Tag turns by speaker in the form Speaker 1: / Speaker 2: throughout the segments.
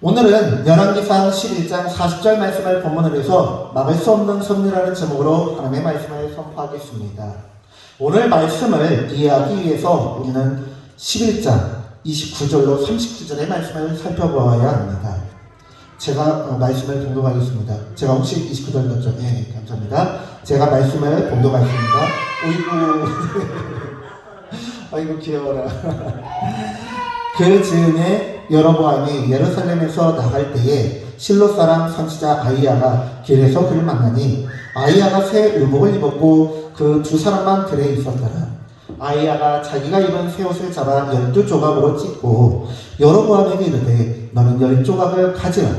Speaker 1: 오늘은 열왕기상 11장 40절 말씀을 본문으로 해서 막을 수 없는 섭리라는 제목으로 하나님의 말씀을 선포하겠습니다. 오늘 말씀을 이해하기 위해서 우리는 11장 29절로 39절의 말씀을 살펴보아야 합니다. 제가 말씀을 봉독하겠습니다. 제가 혹시 29절 넣었죠? 네, 감사합니다. 제가 말씀을 봉독하겠습니다. 어이구 아이고 귀여워라. 그 즈음에 여로보암이 예루살렘에서 나갈 때에 실로 사람 선지자 아히야가 길에서 그를 만나니 아히야가 새 의복을 입었고 그 두 사람만 들에 있었더라. 아히야가 자기가 입은 새 옷을 잡아 12조각으로 찢고 여로보암에게 이르되 너는 10조각을 가지라.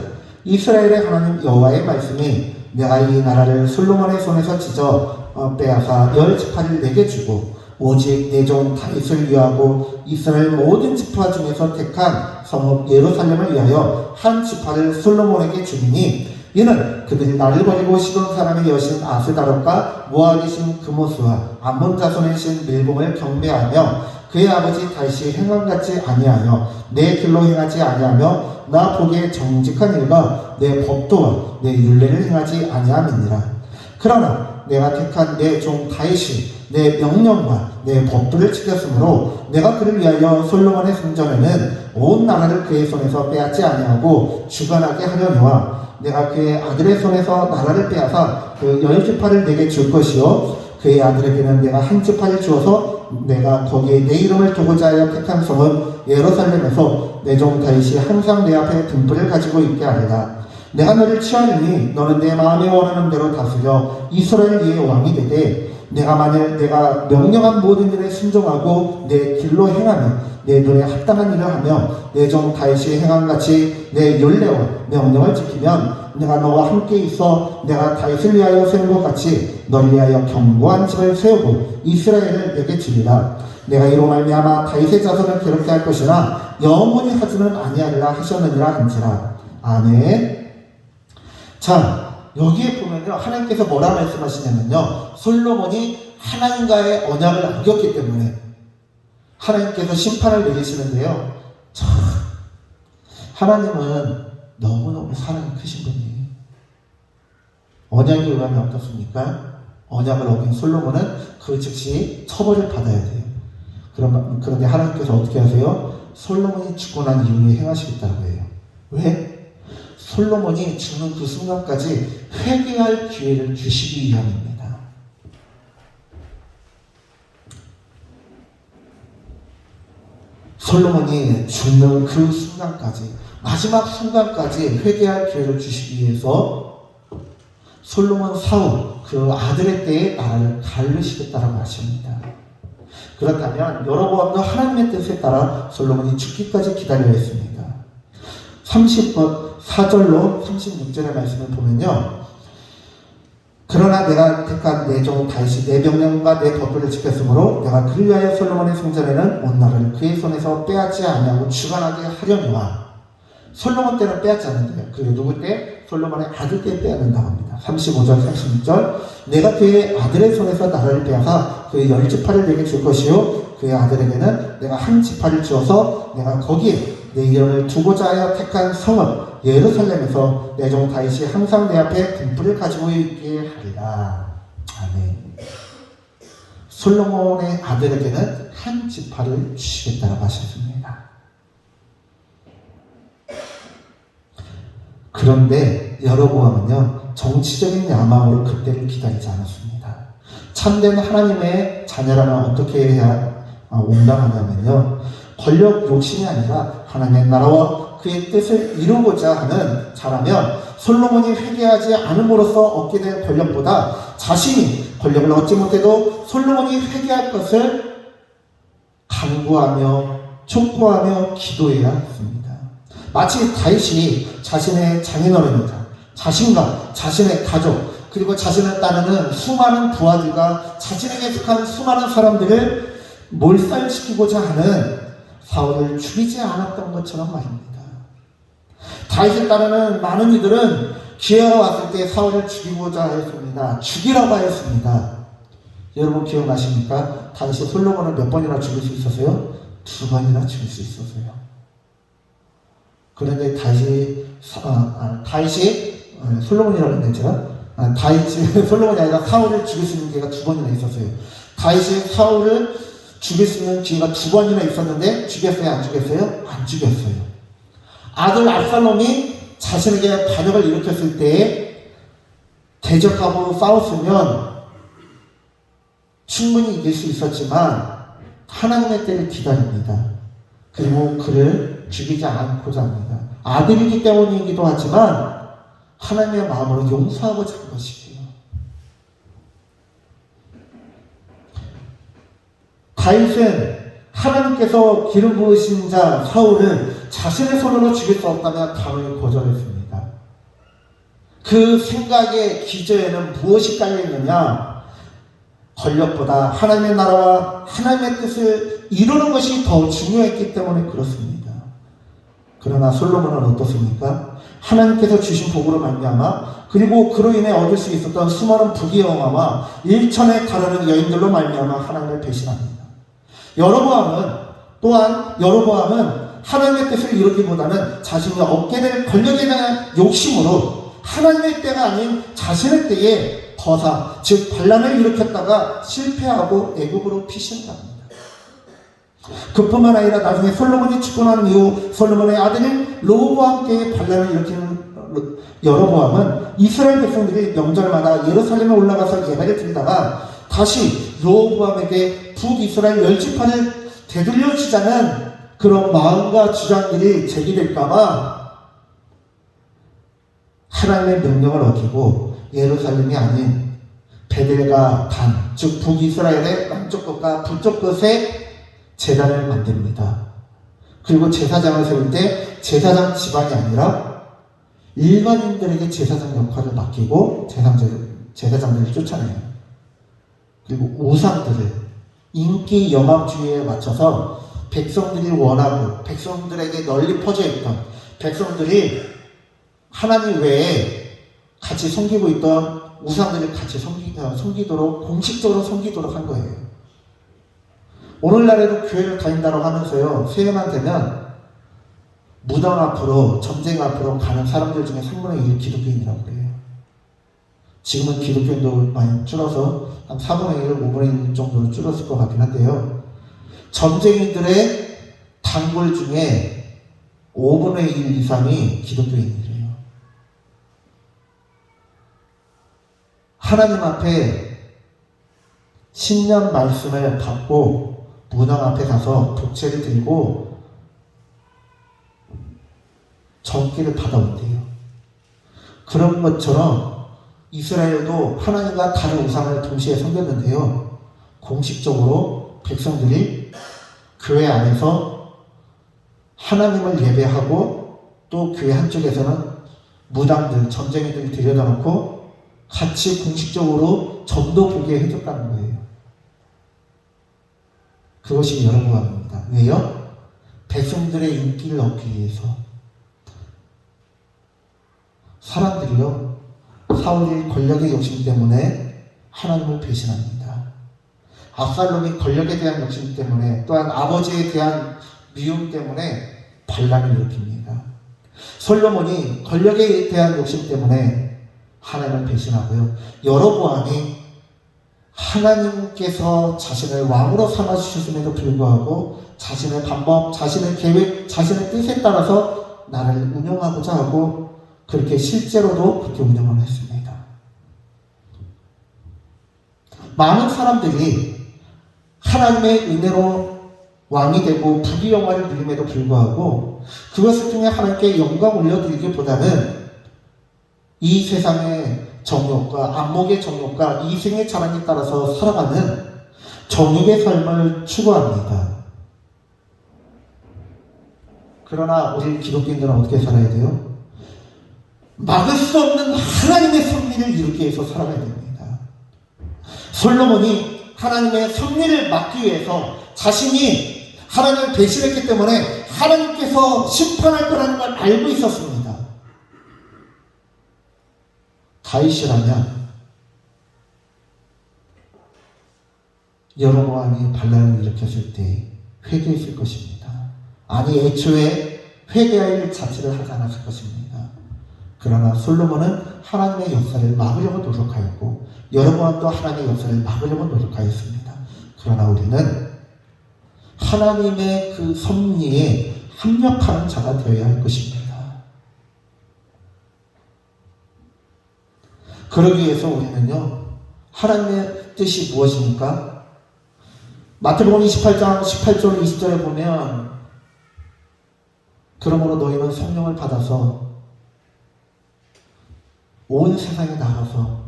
Speaker 1: 이스라엘의 하나님 여호와의 말씀이 내가 이 나라를 솔로몬의 손에서 찢어 빼앗아 10지파를 내게 주고 오직 내 종 다윗을 위하고 이스라엘 모든 지파 중에서 택한 성읍 예루살렘을 위하여 한 지파를 솔로몬에게 주리니 이는 그들이 나를 버리고 시돈 사람의 여신 아스다롯과 모압의 신 그모스와 암몬 자손의 신 밀봉을 경배하며 그의 아버지 다윗이 행함같이 아니하여 내 길로 행하지 아니하며 나 보기에 정직한 일과 내 법도와 내 율례를 행하지 아니함이니라. 그러나 내가 택한 내 종 다윗이 내 명령과 내 법도를 지켰으므로 내가 그를 위하여 솔로몬의 성전에는 온 나라를 그의 손에서 빼앗지 아니하고 주관하게 하려니와 내가 그의 아들의 손에서 나라를 빼앗아 그 10지파를 내게 줄 것이요 그의 아들에게는 내가 한 지파를 주어서 내가 거기에 내 이름을 두고자 하여 택한 성은 예루살렘에서 내 종 다윗이 항상 내 앞에 등불을 가지고 있게 하리라. 내가 너를 취하리니 너는 내 마음에 원하는 대로 다스려 이스라엘 위에 왕이 되되 내가 만일 내가 명령한 모든 일에 순종하고 내 길로 행하며 내 눈에 합당한 일을 하며 내 종 다윗이 행함같이 내 율례와 명령을 지키면 내가 너와 함께 있어 내가 다윗을 위하여 세운 것 같이 너를 위하여 견고한 집을 세우고 이스라엘을 내게 주리라. 내가 이로 말미암아 다윗의 자손을 괴롭게 할 것이나 영원히 하지는 아니하리라 하셨느니라 한지라. 아멘. 자, 여기에 보면요, 하나님께서 뭐라 말씀하시냐면요, 솔로몬이 하나님과의 언약을 어겼기 때문에 하나님께서 심판을 내리시는데요. 참, 하나님은 너무너무 사랑이 크신 분이에요. 언약에 의하면 어떻습니까? 언약을 어긴 솔로몬은 그 즉시 처벌을 받아야 돼요. 그런데 하나님께서 어떻게 하세요? 솔로몬이 죽고 난 이후에 행하시겠다고 해요. 왜? 솔로몬이 죽는 그 순간까지 회개할 기회를 주시기 위함입니다. 솔로몬이 죽는 그 순간까지, 마지막 순간까지 회개할 기회를 주시기 위해서 솔로몬 사울, 그 아들의 때에 나라를 가르시겠다라고 하십니다. 그렇다면 여로보암도 하나님의 뜻에 따라 솔로몬이 죽기까지 기다려야 했습니다. 4절로 36절의 말씀을 보면요. 그러나 내가 택한 내 종 다윗이 내 명령과 내 법도를 지켰으므로 내가 그를 위하여 솔로몬의 성전에는 온 나라를 그의 손에서 빼앗지 아니하고 주관하게 하려니와. 솔로몬 때는 빼앗지 않는데요. 그리고 누구 때? 솔로몬의 아들 때 빼앗는다고 합니다. 35절 36절 내가 그의 아들의 손에서 나라를 빼앗아 그의 10지파를 내게 줄 것이요 그의 아들에게는 내가 한 지파를 주어서 내가 거기에 내 이름을 두고자 하여 택한 성은 예루살렘에서 내 종 다윗이 항상 내 앞에 등불을 가지고 있게 하리라. 아멘. 솔로몬의 아들에게는 한 지파를 주시겠다고 하셨습니다. 그런데 여로보암은요, 정치적인 야망으로 그때를 기다리지 않았습니다. 참된 하나님의 자녀라면 어떻게 해야 온당하냐면요, 권력 욕심이 아니라 하나님의 나라와 그의 뜻을 이루고자 하는 자라면 솔로몬이 회개하지 않음으로써 얻게 될 권력보다 자신이 권력을 얻지 못해도 솔로몬이 회개할 것을 간구하며 촉구하며 기도해야 했습니다. 마치 다윗이 자신의 장인어른이자 자신과 자신의 가족 그리고 자신을 따르는 수많은 부하들과 자신에게 속한 수많은 사람들을 몰살시키고자 하는 사울을 죽이지 않았던 것처럼 말입니다. 다윗을 따르는 많은 이들은 기회가 왔을 때 사울을 죽이고자 했습니다. 죽이라고 하였습니다. 여러분 기억나십니까? 다윗이 솔로몬을 몇 번이나 죽일 수 있었어요? 2번이나 죽일 수 있었어요. 그런데 다윗이 솔로몬이라고 했는데 제가 다윗이 솔로몬이 아니라 사울을 죽일 수 있는 기회가 2번이나 있었어요. 다윗이 사울을 죽일 수 있는 기회가 2번이나 있었는데 죽였어요? 안 죽였어요? 안 죽였어요. 아들 압살롬이 자신에게 반역을 일으켰을 때에 대적하고 싸웠으면 충분히 이길 수 있었지만 하나님의 때를 기다립니다. 그리고 그를 죽이지 않고자 합니다. 아들이기 때문이기도 하지만 하나님의 마음으로 용서하고자 한 것이에요. 다윗은 하나님께서 기름 부으신 자 사울을 자신의 손으로 죽일 수 없다며 강을 거절했습니다. 그 생각의 기저에는 무엇이 깔려있느냐? 권력보다 하나님의 나라와 하나님의 뜻을 이루는 것이 더 중요했기 때문에 그렇습니다. 그러나 솔로몬은 어떻습니까? 하나님께서 주신 복으로 말미암아 그리고 그로 인해 얻을 수 있었던 수많은 부귀영화와 일천에 다르는 여인들로 말미암아 하나님을 배신합니다. 여로보암은 하나님의 뜻을 이루기보다는 자신이 얻게 될 권력에 대한 욕심으로 하나님의 때가 아닌 자신의 때에 거사, 즉 반란을 일으켰다가 실패하고 애굽으로 피신합니다. 그뿐만 아니라 나중에 솔로몬이 집권한 이후 솔로몬의 아들인 로보암께 반란을 일으키는 여로보암은 이스라엘 백성들이 명절마다 예루살렘에 올라가서 예배를 드리다가 다시 로보암에게 북이스라엘 10지파를 되돌려주자는 그런 마음과 주장들이 제기될까봐 하나님의 명령을 어기고 예루살렘이 아닌 베델과 단, 즉 북이스라엘의 남쪽 끝과 북쪽 끝에 제단을 만듭니다. 그리고 제사장을 세울 때 제사장 집안이 아니라 일반인들에게 제사장 역할을 맡기고 제사장들을 쫓아내요. 그리고 우상들을 인기 영합주의에 맞춰서 백성들이 원하고 백성들에게 널리 퍼져 있던 백성들이 하나님 외에 같이 섬기고 있던 우상들을 같이 섬기도록 공식적으로 섬기도록 한 거예요. 오늘날에도 교회를 다닌다고 하면서요, 새해만 되면 무당 앞으로, 점쟁이 앞으로 가는 사람들 중에 3분의 1 기독교인이라고 그래요. 지금은 기독교인도 많이 줄어서 한 4분의 1, 5분의 1 정도로 줄었을 것 같긴 한데요. 점쟁이들의 단골 중에 5분의 1 이상이 기독교인이래요. 하나님 앞에 신년 말씀을 받고 무당 앞에 가서 복채를 들고 전기를 받아온대요. 그런 것처럼 이스라엘도 하나님과 다른 우상을 동시에 섬겼는데요. 공식적으로 백성들이 교회 안에서 하나님을 예배하고 또 교회 한쪽에서는 무당들, 점쟁이들을 들여다 놓고 같이 공식적으로 점도 보게 해줬다는 거예요. 그것이 여로보암입니다. 왜요? 백성들의 인기를 얻기 위해서. 사람들이요, 사울이 권력의 욕심 때문에 하나님을 배신합니다. 압살롬이 권력에 대한 욕심 때문에 또한 아버지에 대한 미움 때문에 반란을 일으킵니다. 솔로몬이 권력에 대한 욕심 때문에 하나님을 배신하고요. 여로보암이 하나님께서 자신을 왕으로 삼아주셨음에도 불구하고 자신의 방법, 자신의 계획, 자신의 뜻에 따라서 나라를 운영하고자 하고 그렇게 실제로도 그렇게 운영을 했습니다. 많은 사람들이 하나님의 은혜로 왕이 되고 부귀영화를 누림에도 불구하고 그것을 통해 하나님께 영광 올려드리기보다는 이 세상의 정욕과 안목의 정욕과 이생의 자랑에 따라서 살아가는 정욕의 삶을 추구합니다. 그러나 우리 기독교인들은 어떻게 살아야 돼요? 막을 수 없는 하나님의 섭리를 이루기 위해서 살아가야 됩니다. 솔로몬이 하나님의 섭리를 막기 위해서 자신이 하나님을 배신했기 때문에 하나님께서 심판할 거라는 걸 알고 있었습니다. 다윗이라면 여로보암이 반란을 일으켰을 때 회개했을 것입니다. 아니 애초에 회개할 일 자체를 하지 않았을 것입니다. 그러나 솔로몬은 하나님의 역사를 막으려고 노력하였고 여로보암 또 하나님의 역사를 막으려고 노력하였습니다. 그러나 우리는 하나님의 그 섭리에 합력하는 자가 되어야 할 것입니다. 그러기 위해서 우리는요, 하나님의 뜻이 무엇입니까? 마태복음 28장 18절 20절에 보면 그러므로 너희는 성령을 받아서 온 세상에 나가서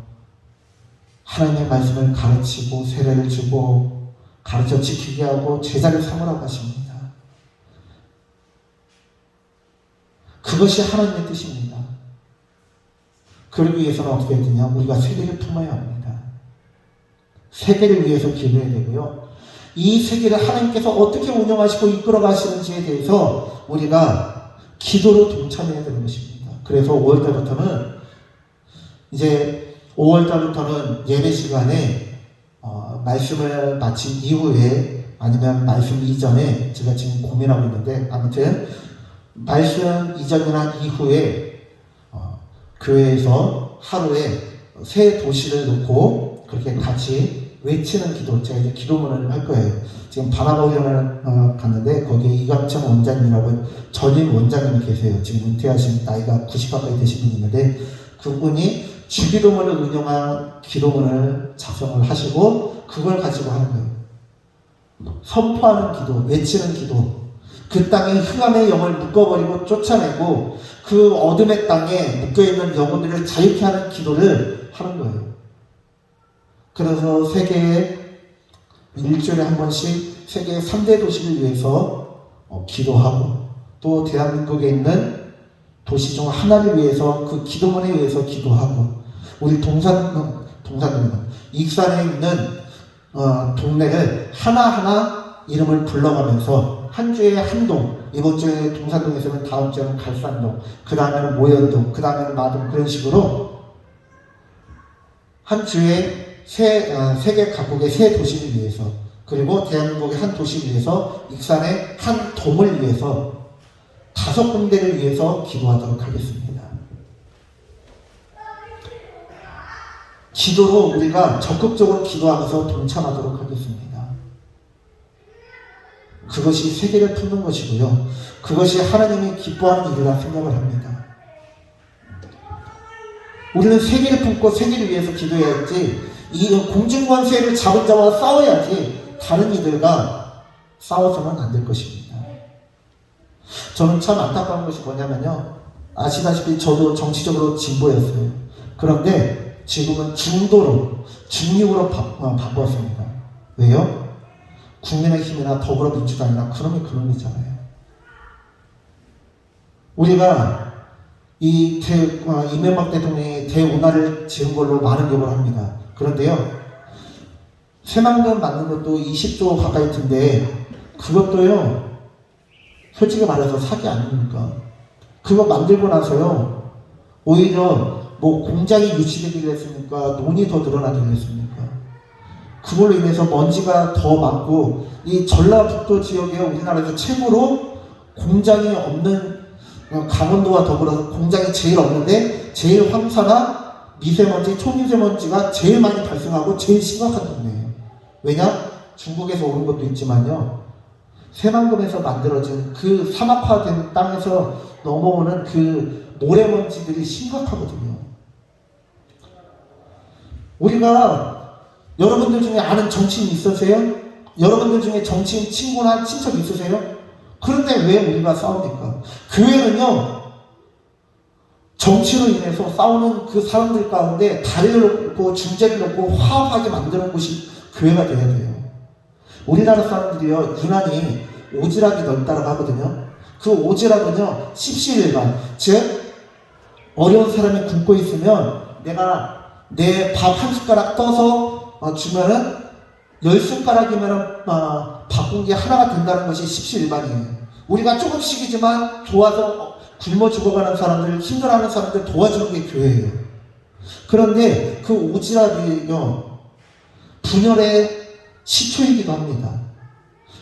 Speaker 1: 하나님의 말씀을 가르치고 세례를 주고 가르쳐 지키게 하고 제자를 삼으라고 하십니다. 그것이 하나님의 뜻입니다. 그러기 위해서는 어떻게 해야 되냐? 우리가 세계를 품어야 합니다. 세계를 위해서 기도해야 되고요. 이 세계를 하나님께서 어떻게 운영하시고 이끌어 가시는지에 대해서 우리가 기도로 동참해야 되는 것입니다. 그래서 5월달부터는 이제 5월달부터는 예배 시간에 말씀을 마친 이후에 아니면 말씀 이전에 제가 지금 고민하고 있는데 아무튼 말씀 이전이나 이후에 교회에서 하루에 3도시를 놓고 그렇게 같이 외치는 기도, 제가 이제 기도문을 할 거예요. 지금 바나바 훈련을 갔는데 거기에 이강천 원장님이라고 전임 원장님이 계세요. 지금 은퇴하신 나이가 90 가까이 되신 분이 있는데 그분이 주기도문을 운영한 기도문을 작성을 하시고 그걸 가지고 하는 거예요. 선포하는 기도, 외치는 기도. 그 땅에 흑암의 영을 묶어버리고 쫓아내고 그 어둠의 땅에 묶여있는 영혼들을 자유케 하는 기도를 하는 거예요. 그래서 세계에 일주일에 한 번씩 세계 3대 도시를 위해서 기도하고 또 대한민국에 있는 도시 중 하나를 위해서 그 기도문에 의해서 기도하고 우리 동산동은 익산에 있는 동네를 하나하나 이름을 불러가면서 한 주에 한 동, 이번 주에 동산동에서는 다음 주에는 갈산동, 그 다음에는 모현동, 그 다음에는 마동, 그런 식으로 한 주에 세계 각국의 3도시를 위해서 그리고 대한민국의 한 도시를 위해서 익산의 한 동을 위해서 5군데를 위해서 기도하도록 하겠습니다. 기도로 우리가 적극적으로 기도하면서 동참하도록 하겠습니다. 그것이 세계를 품는 것이고요. 그것이 하나님이 기뻐하는 일이라 생각을 합니다. 우리는 세계를 품고 세계를 위해서 기도해야지 이 공중권세를 잡은 자와 싸워야지 다른 이들과 싸워서는 안 될 것입니다. 저는 참 안타까운 것이 뭐냐면요. 아시다시피 저도 정치적으로 진보였어요. 그런데 지금은 중립으로 바꾸었습니다. 왜요? 국민의힘이나 더불어민주당이나 그놈이잖아요. 우리가 이명박 대통령이 대운하를 지은 걸로 많은 기억을 합니다. 그런데요, 새만금 맞는 것도 20조 가까이 든데 그것도요, 솔직히 말해서 사기 아닙니까? 그거 만들고 나서요, 오히려 뭐 공장이 유치되기를 했습니까? 돈이 더 늘어나기를 했습니까? 그걸로 인해서 먼지가 더 많고 이 전라북도 지역에 우리나라에서 최고로 공장이 없는 강원도와 더불어서 공장이 제일 없는데 제일 황사나 미세먼지, 초미세먼지가 제일 많이 발생하고 제일 심각한 동네예요. 왜냐? 중국에서 오는 것도 있지만요. 새만금에서 만들어진 그 사막화된 땅에서 넘어오는 그 모래먼지들이 심각하거든요. 우리가 여러분들 중에 아는 정치인 있으세요? 여러분들 중에 정치인 친구나 친척 있으세요? 그런데 왜 우리가 싸웁니까? 교회는요, 정치로 인해서 싸우는 그 사람들 가운데 다리를 놓고 중재를 놓고 화합하게 만드는 곳이 교회가 돼야 돼요. 우리나라 사람들이요, 유난히 오지랖이 넓다라고 하거든요. 그 오지랖은요, 십시일반, 즉 어려운 사람이 굶고 있으면 내가 내 밥 한 숟가락 떠서 주면은 10숟가락이면은 바꾼 게 하나가 된다는 것이 십시일반이에요. 우리가 조금씩이지만 도와서 굶어 죽어가는 사람들, 힘들어하는 사람들 도와주는 게 교회예요. 그런데 그 오지랖이요, 분열의 시초이기도 합니다.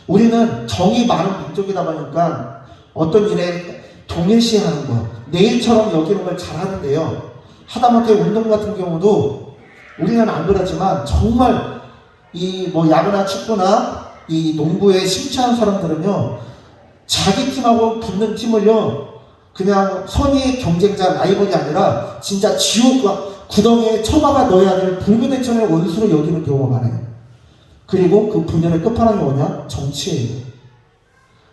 Speaker 1: 우리는 정이 많은 민족이다 보니까 어떤 일에 동일시하는 것, 내일처럼 여기는 걸 잘하는데요. 하다못해 운동 같은 경우도 우리는 안 그렇지만 정말 이 뭐 야구나 축구나 이 농구에 심취한 사람들은요, 자기 팀하고 붙는 팀을요, 그냥 선의의 경쟁자 라이벌이 아니라 진짜 지옥 구덩이에 처박아 넣어야 될 불구대천의 원수로 여기는 경우가 많아요. 그리고 그 분열의 끝판왕이 뭐냐? 정치예요.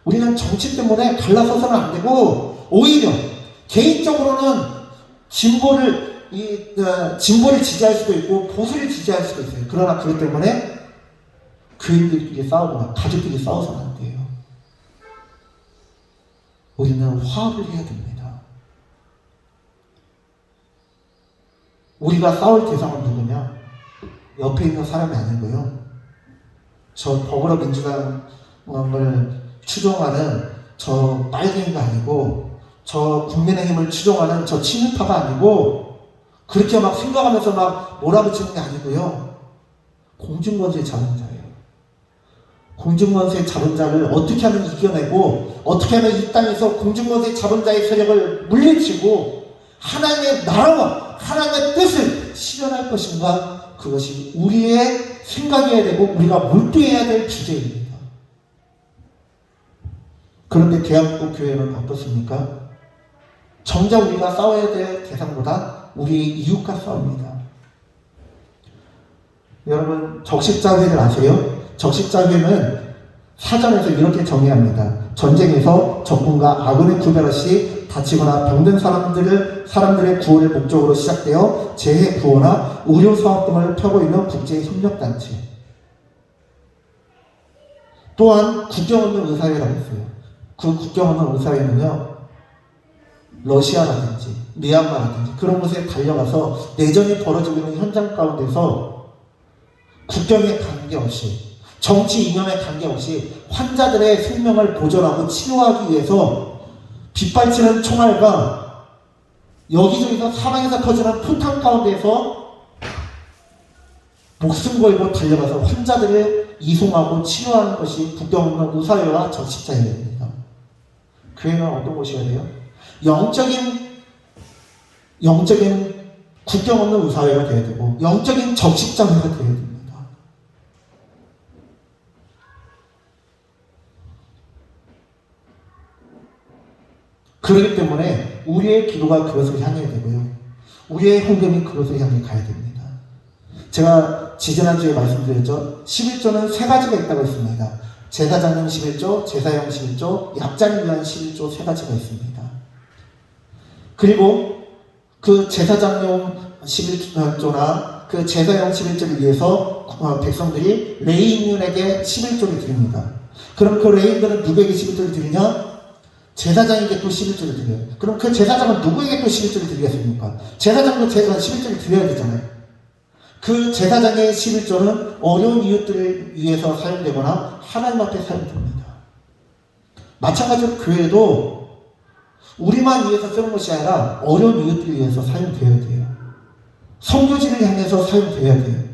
Speaker 1: 우리는 정치 때문에 갈라서서는 안 되고, 오히려 개인적으로는 진보를 지지할 수도 있고 보수를 지지할 수도 있어요. 그러나 그것 때문에 교인들끼리 싸우거나 가족끼리 싸워서는 안 돼요. 우리는 화합을 해야 됩니다. 우리가 싸울 대상은 누구냐? 옆에 있는 사람이 아니고요, 저 더불어민주당을 추종하는 저 빨갱이가 아니고, 저 국민의힘을 추종하는 저 친일파가 아니고, 그렇게 막 생각하면서 막 몰아붙이는 게 아니고요, 공중권세 잡은 자예요. 공중권세 잡은 자를 어떻게 하면 이겨내고, 어떻게 하면 이 땅에서 공중권세 잡은 자의 세력을 물리치고 하나님의 나라와 하나님의 뜻을 실현할 것인가, 그것이 우리의 생각이어야 되고 우리가 몰두해야 될 주제입니다. 그런데 대한민국 교회는 어떻습니까? 정작 우리가 싸워야 될 대상보다 우리의 이웃과 싸웁니다. 여러분, 적십자회를 아세요? 적십자회는 사전에서 이렇게 정의합니다. 전쟁에서 적군과 아군의 구별 없이 다치거나 병든 사람들의 구원을 목적으로 시작되어 재해 구호나 의료 사업 등을 펴고 있는 국제 협력단체. 또한 국경 없는 의사회라고 있어요. 그 국경 없는 의사회는요, 러시아라든지 미얀마라든지 그런 곳에 달려가서 내전이 벌어지고 있는 현장 가운데서 국경에 관계없이, 정치 이념에 관계없이 환자들의 생명을 보존하고 치료하기 위해서 빗발치는 총알과 여기저기서 사방에서 터지는 포탄 가운데서 목숨 걸고 달려가서 환자들을 이송하고 치료하는 것이 국경 없는 의사회와 적십자회입니다. 교회는 어떤 곳이어야 돼요? 영적인 국경 없는 의사회가 되어야 되고, 영적인 적십자회가 되어야 됩니다. 그렇기 때문에 우리의 기도가 그것을 향해야 되고요, 우리의 헌금이 그것을 향해 가야 됩니다. 제가 지지난주에 말씀드렸죠. 11조는 세 가지가 있다고 했습니다. 제사장용 11조, 제사용 11조, 약자를 위한 11조 세 가지가 있습니다. 그리고 그 제사장용 11조나 그 제사용 11조를 위해서 백성들이 레위인에게 11조를 드립니다. 그럼 그 레위인들은 누구에게 11조를 드리냐? 제사장에게 또 11조를 드려요. 그럼 그 제사장은 누구에게 또 11조를 드리겠습니까? 제사장도 11조를 드려야 되잖아요. 그 제사장의 11조는 어려운 이웃들을 위해서 사용되거나 하나님 앞에 사용됩니다. 마찬가지로 교회도 우리만 위해서 쓰는 것이 아니라 어려운 이웃들을 위해서 사용되어야 돼요. 선교지를 향해서 사용되어야 돼요.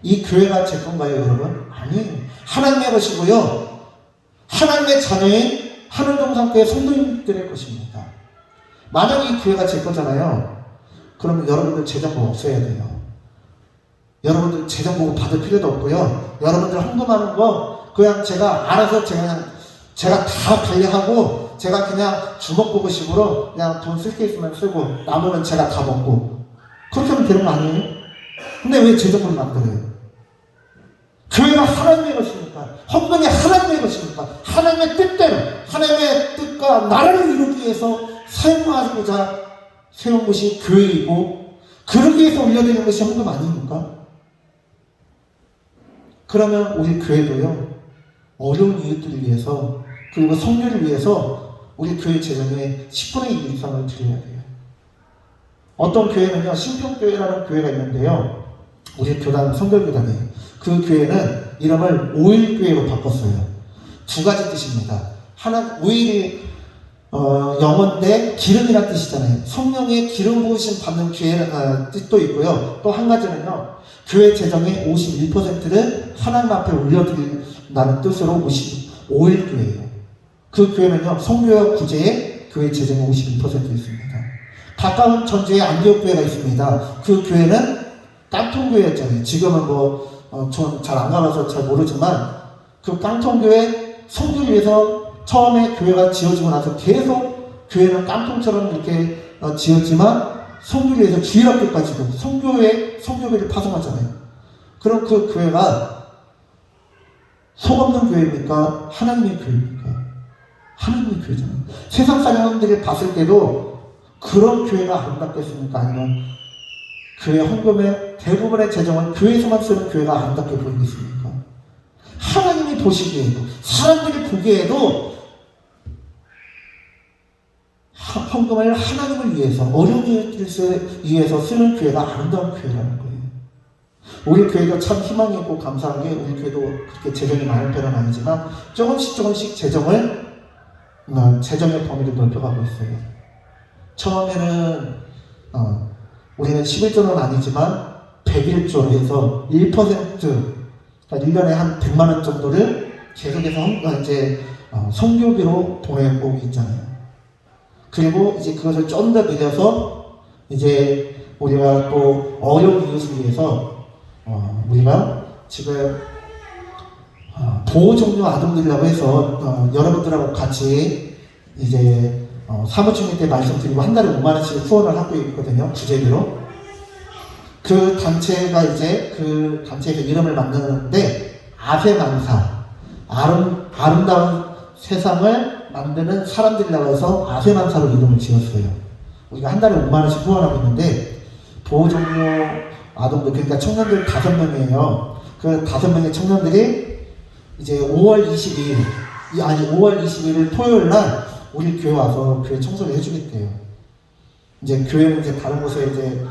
Speaker 1: 이 교회가 제 건가요, 여러분? 아니에요. 하나님의 것이고요, 하나님의 자녀인 하늘동산교회 성도님들의 것입니다. 만약 이 교회가 제 거잖아요. 그러면 여러분들 재정보고 없어야 돼요. 여러분들 재정보고 받을 필요도 없고요. 여러분들 헌금하는 거 그냥 제가 알아서 제가 다 관리하고, 제가 그냥 주먹보고식으로 그냥 돈 쓸 게 있으면 쓰고 남으면 제가 다 먹고, 그렇게 하면 되는 거 아니에요? 근데 왜 재정보를 만들어요? 교회가 하나님의 것입니까? 헌금이 하나님의 것입니까? 하나님의 뜻대로, 하나님의 뜻과 나라를 이루기 위해서 사용하고자 세운 것이 교회이고, 그러기 위해서 올려드리는 것이 헌금 아닙니까? 그러면 우리 교회도요, 어려운 이웃들을 위해서, 그리고 성교를 위해서 우리 교회 재정의 10분의 1 이상을 드려야 돼요. 어떤 교회는요, 신평교회라는 교회가 있는데요, 우리 교단 성결교단이에요. 그 교회는 이름을 오일교회로 바꿨어요. 두 가지 뜻입니다. 하나, 오일이 영어인데 기름이라는 뜻이잖아요. 성령의 기름 부으심 받는 교회라는 뜻도 있고요. 또 한 가지는요, 교회 재정의 51%를 하나님 앞에 올려드린다는 뜻으로 오일교회예요. 그 교회는요, 성교역 구제에 교회 재정이 52% 있습니다. 가까운 전주에 안디옥 교회가 있습니다. 그 교회는 깡통교회였잖아요. 지금은 전 잘 안 가봐서 잘 모르지만, 그 깡통교회 성교를 위해서 처음에 교회가 지어지고 나서 계속 교회는 깡통처럼 이렇게 지었지만, 성교를 위해서 주일학교까지도 성교회를 파송하잖아요. 그럼 그 교회가 속 없는 교회입니까? 하나님의 교회입니까? 하나님의 교회잖아요. 세상 사람들이 봤을 때도 그런 교회가 아름답겠습니까? 아니면 교회 헌금의 대부분의 재정은 교회에서만 쓰는 교회가 아름답게 보이겠습니까? 하나님이 보시기에도, 사람들이 보기에도 헌금을 하나님을 위해서, 어려운 이들을 위해서 쓰는 교회가 아름다운 교회라는 거예요. 우리 교회도 참 희망이 있고 감사한 게, 우리 교회도 그렇게 재정이 많은 편은 아니지만 조금씩 재정의 범위를 넓혀가고 있어요. 처음에는 우리는 11조는 아니지만 101조로 해서 1%, 그러니까 1년에 한 100만 원 정도를 계속해서 성교비로 보내고 있잖아요. 그리고 이제 그것을 좀 더 늘려서 이제 우리가 또 어려운 이웃을 위해서 우리가 지금 보호종료 아동들이라고 해서 여러분들하고 같이 이제 사무총회 때 말씀드리고 한 달에 5만 원씩 후원을 하고 있거든요. 구제비로. 그 단체가 이제 그 단체에서 이름을 만드는데 아세만사, 아름다운 세상을 만드는 사람들이라고 해서 아세만사로 이름을 지었어요. 우리가 한 달에 5만 원씩 후원하고 있는데, 보호종료 아동들, 그러니까 청년들 5명이에요. 그 5명의 청년들이 이제 5월 22일 토요일 날 우리 교회 와서 교회 청소를 해주겠대요. 이제 교회는 이제 다른 곳에 이제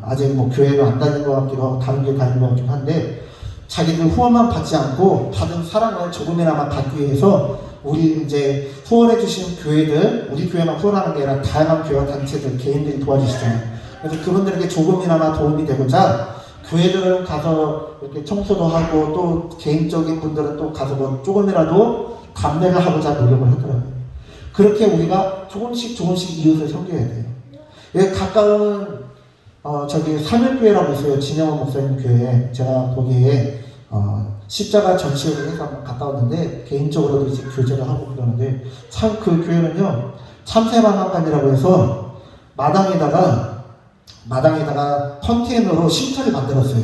Speaker 1: 아직 교회를 안 다니는 것 같기도 하고 다른 교회 다니는 것 같기도 한데, 자기들 후원만 받지 않고 받은 사랑을 조금이나마 받기 위해서 우리 이제 후원해주신 교회들, 우리 교회만 후원하는 게 아니라 다양한 교회와 단체들, 개인들이 도와주시잖아요. 그래서 그분들에게 조금이나마 도움이 되고자 교회들은 가서 이렇게 청소도 하고, 또 개인적인 분들은 또 가서 조금이라도 감내를 하고자 노력을 하더라고요. 그렇게 우리가 조금씩 이웃을 섬겨야 돼요. 여기 가까운 삼일교회라고 있어요. 진영원 목사님 교회. 제가 거기에 십자가 전시회를 해서 한번 갔다 왔는데, 개인적으로도 이제 교제를 하고 그러는데, 참 그 교회는요, 참새만한간이라고 해서 마당에다가 컨테이너로 쉼터를 만들었어요.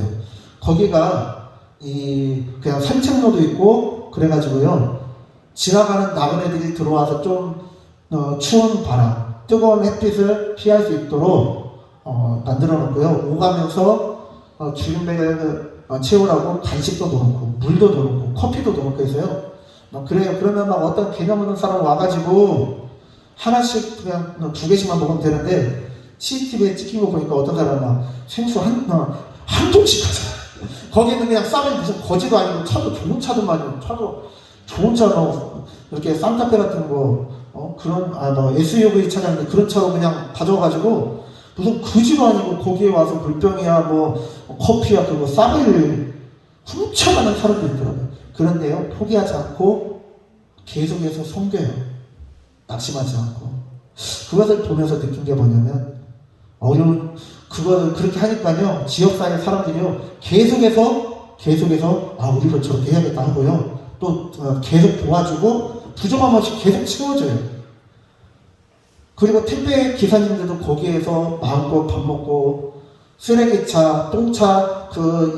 Speaker 1: 거기가 그냥 산책로도 있고 그래가지고요, 지나가는 나그네들이 들어와서 좀 추운 바람, 뜨거운 햇빛을 피할 수 있도록 만들어 놓고요. 오가면서 주름배를 채우라고 간식도 넣고 물도 넣고 커피도 넣고 해서요. 그래요. 그러면 어떤 개념 없는 사람 와가지고 하나씩 그냥 2개씩만 먹으면 되는데, CCTV에 찍힌 거 보니까 어떤 사람은 생수 한 통씩 하잖아. 거기는 그냥 쌀을 무슨 거지도 아니고 차도 좋은 차도 좋은 차로 이렇게 산타페 같은 거 그런 SUV 차량인데 그런 차로 그냥 가져와가지고 무슨 거지도 아니고 거기에 와서 물병이야 커피야 그거 쌀을 훔쳐가는 사람도 있더라고요. 그런데요, 포기하지 않고 계속해서 섬겨요. 낙심하지 않고. 그것을 보면서 느낀 게 뭐냐면, 그거를 그렇게 하니까요, 지역사회 사람들이요, 계속해서, 우리도 저렇게 해야겠다 하고요, 또 계속 도와주고, 부족함 없이 계속 채워줘요. 그리고 택배 기사님들도 거기에서 마음껏 밥 먹고, 쓰레기차, 똥차,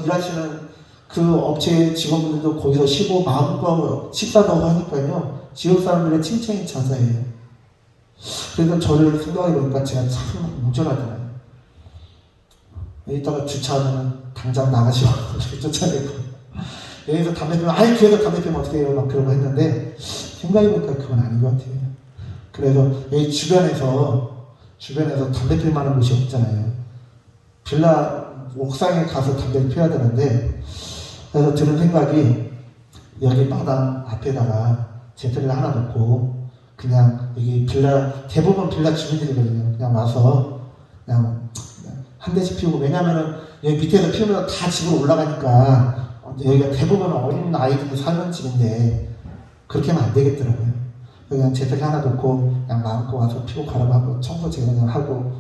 Speaker 1: 일하시는 그 업체 직원분들도 거기서 쉬고, 마음껏 식사도 하니까요, 지역 사람들의 칭찬이 자자해요. 그래서 저를 생각해보니까 제가 참 운전하잖아요. 여기다가 주차하면 당장 나가시고 쫓아내고, 여기서 담배 피우면 교회에서 담배 피우면 어떻게 해요? 그러고 했는데, 생각해보니까 그건 아닌 것 같아요. 그래서 여기 주변에서 담배 피울 만한 곳이 없잖아요. 빌라 옥상에 가서 담배를 피워야 되는데, 그래서 드는 생각이, 여기 마당 앞에다가 제트를 하나 놓고 그냥 여기 대부분 빌라 주민들이거든요. 그냥 와서 그냥 한 대씩 피우고, 왜냐면은 여기 밑에서 피우면 다 집으로 올라가니까, 여기가 대부분 어린 아이들이 사는 집인데, 그렇게 하면 안 되겠더라고요. 그냥 재택이 하나 놓고 그냥 마음껏 와서 피고 가름하고 청소 제가 그냥 하고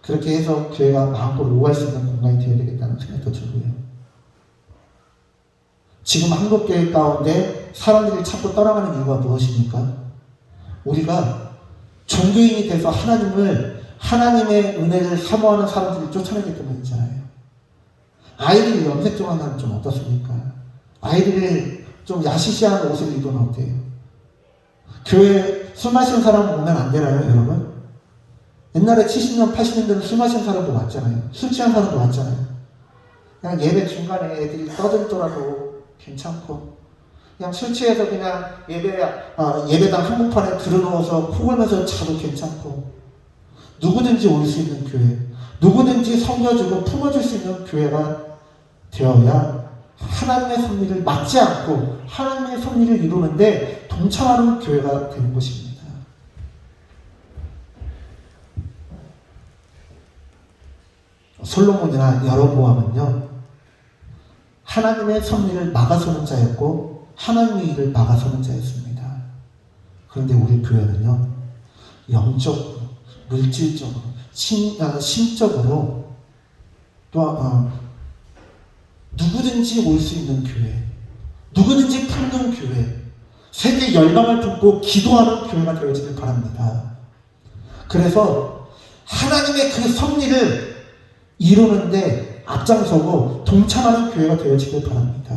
Speaker 1: 그렇게 해서 교회가 마음껏 오갈 수 있는 공간이 되어야 되겠다는 생각도 들고요. 지금 한국교회 가운데 사람들이 자꾸 떠나가는 이유가 무엇입니까? 우리가 종교인이 돼서 하나님의 은혜를 사모하는 사람들을 쫓아내기 때문이잖아요. 아이들이 염색종하는 건 좀 어떻습니까? 아이들이 좀 야시시한 옷을 입으면 어때요? 교회 술 마시는 사람 오면 안 되나요, 여러분? 옛날에 70년, 80년대는 술 마시는 사람도 왔잖아요. 술 취한 사람도 왔잖아요. 그냥 예배 중간에 애들이 떠들더라도 괜찮고, 그냥 술 취해서 그냥 예배당 한복판에 들어누워서 코 골면서 자도 괜찮고, 누구든지 올 수 있는 교회, 누구든지 섬겨주고 품어줄 수 있는 교회가 되어야 하나님의 섭리를 막지 않고 하나님의 섭리를 이루는데 동참하는 교회가 되는 것입니다. 솔로몬이나 여로보암은요, 하나님의 섭리를 막아서는 자였고 하나님의 일을 막아서는 자였습니다. 그런데 우리 교회는요, 영적으로, 물질적으로, 심적으로 또 누구든지 올 수 있는 교회, 누구든지 품는 교회, 세계 열망을 품고 기도하는 교회가 되어지길 바랍니다. 그래서 하나님의 그 섭리를 이루는데 앞장서고 동참하는 교회가 되어지길 바랍니다.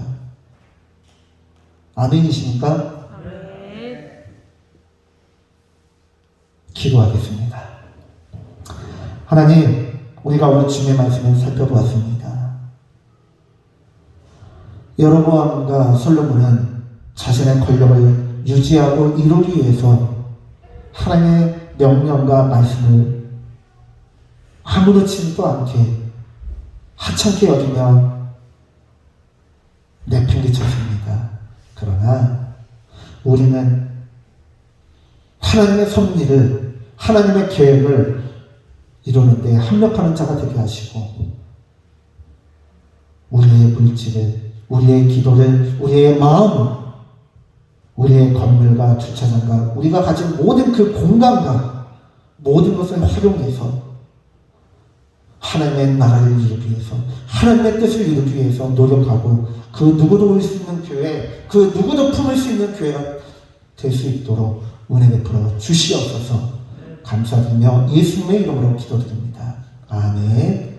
Speaker 1: 아멘이십니까? 아멘. 기도하겠습니다. 하나님, 우리가 오늘 주님의 말씀을 살펴보았습니다. 여로보암과 솔로몬은 자신의 권력을 유지하고 이루기 위해서 하나님의 명령과 말씀을 아무렇지도 않게 하찮게 여기며 내팽개쳤습니다. 그러나 우리는 하나님의 섭리를, 하나님의 계획을 이루는데 합력하는 자가 되게 하시고, 우리의 물질을, 우리의 기도를, 우리의 마음, 우리의 건물과 주차장과 우리가 가진 모든 그 공간과 모든 것을 활용해서 하나님의 나라를 이루기 위해서, 하나님의 뜻을 이루기 위해서 노력하고, 그 누구도 올 수 있는 교회, 그 누구도 품을 수 있는 교회가 될 수 있도록 은혜 베풀어 주시옵소서. 감사드리며 예수님의 이름으로 기도드립니다. 아멘.